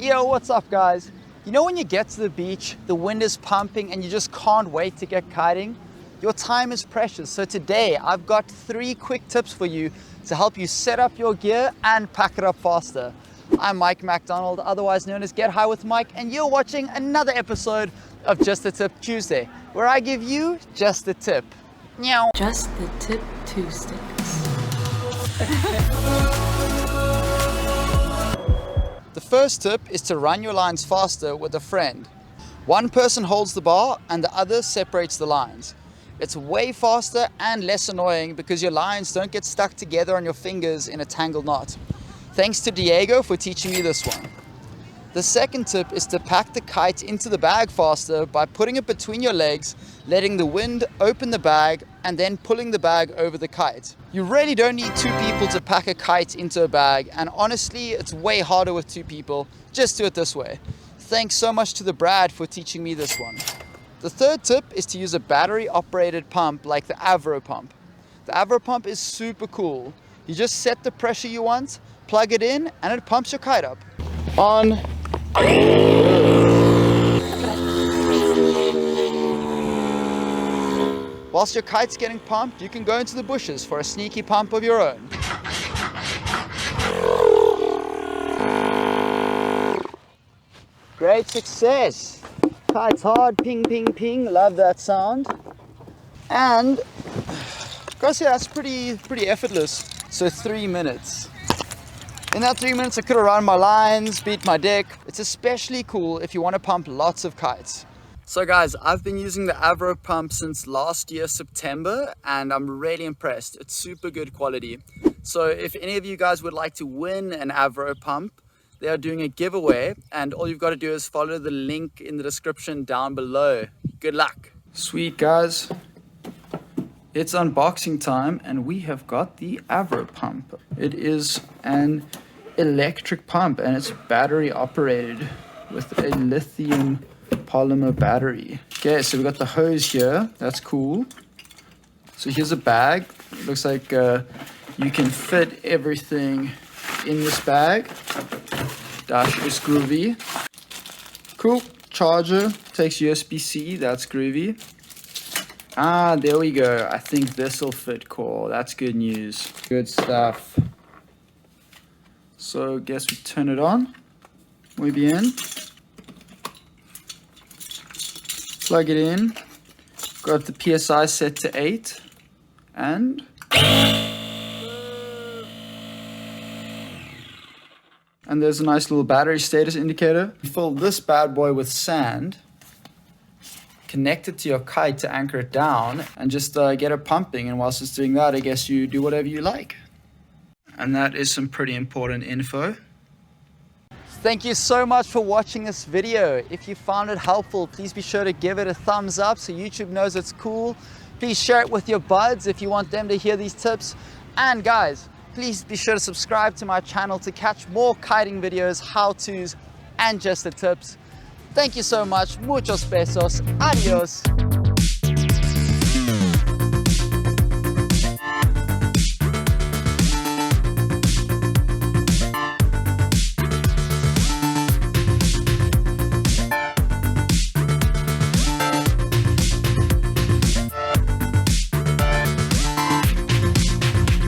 Yo, what's up guys? You know when you get to the beach, the wind is pumping and you just can't wait to get kiting? Your time is precious, so today I've got 3 quick tips for you to help you set up your gear and pack it up faster. I'm Mike MacDonald, otherwise known as Get High with Mike, and you're watching another episode of Just a Tip Tuesday, where I give you just a tip. Nyeoww. Just the Tip Tuesdays. The first tip is to run your lines faster with a friend. One person holds the bar and the other separates the lines. It's way faster and less annoying because your lines don't get stuck together on your fingers in a tangled knot. Thanks to Diego for teaching me this one. The second tip is to pack the kite into the bag faster by putting it between your legs, letting the wind open the bag, and then pulling the bag over the kite. You really don't need 2 people to pack a kite into a bag, and honestly, it's way harder with 2 people. Just do it this way. Thanks so much to the Brad for teaching me this one. The third tip is to use a battery-operated pump like the Avro pump. The Avro pump is super cool. You just set the pressure you want, plug it in, and it pumps your kite up. On. Whilst your kite's getting pumped, you can go into the bushes for a sneaky pump of your own. Great success. Kite's hard, ping, ping, ping. Love that sound. And gotta say that's pretty effortless. So 3 minutes. In that 3 minutes, I could have run my lines, beat my deck. It's especially cool if you want to pump lots of kites. So guys, I've been using the Avro pump since last year, September, and I'm really impressed. It's super good quality. So if any of you guys would like to win an Avro pump, they are doing a giveaway, and all you've got to do is follow the link in the description down below. Good luck. Sweet guys. It's unboxing time, and we have got the Avro pump. It is an electric pump, and it's battery operated with a lithium polymer battery. Okay, so we got the hose here. That's cool. So here's a bag. It looks like you can fit everything in this bag. Dash is groovy. Cool. Charger takes USB-C. That's groovy. Ah, there we go. I think this will fit core. That's good news. Good stuff. So, guess we turn it on. Muy bien. Plug it in. Got the PSI set to 8. And there's a nice little battery status indicator. Fill this bad boy with sand. Connect it to your kite to anchor it down and just get it pumping, and whilst it's doing that, I guess you do whatever you like. And that is some pretty important info. Thank you so much for watching this video. If you found it helpful, please be sure to give it a thumbs up so YouTube knows it's cool. Please share it with your buds if you want them to hear these tips. And guys, please be sure to subscribe to my channel to catch more kiting videos, how-tos, and just the tips. Thank you so much. Muchos besos. Adios.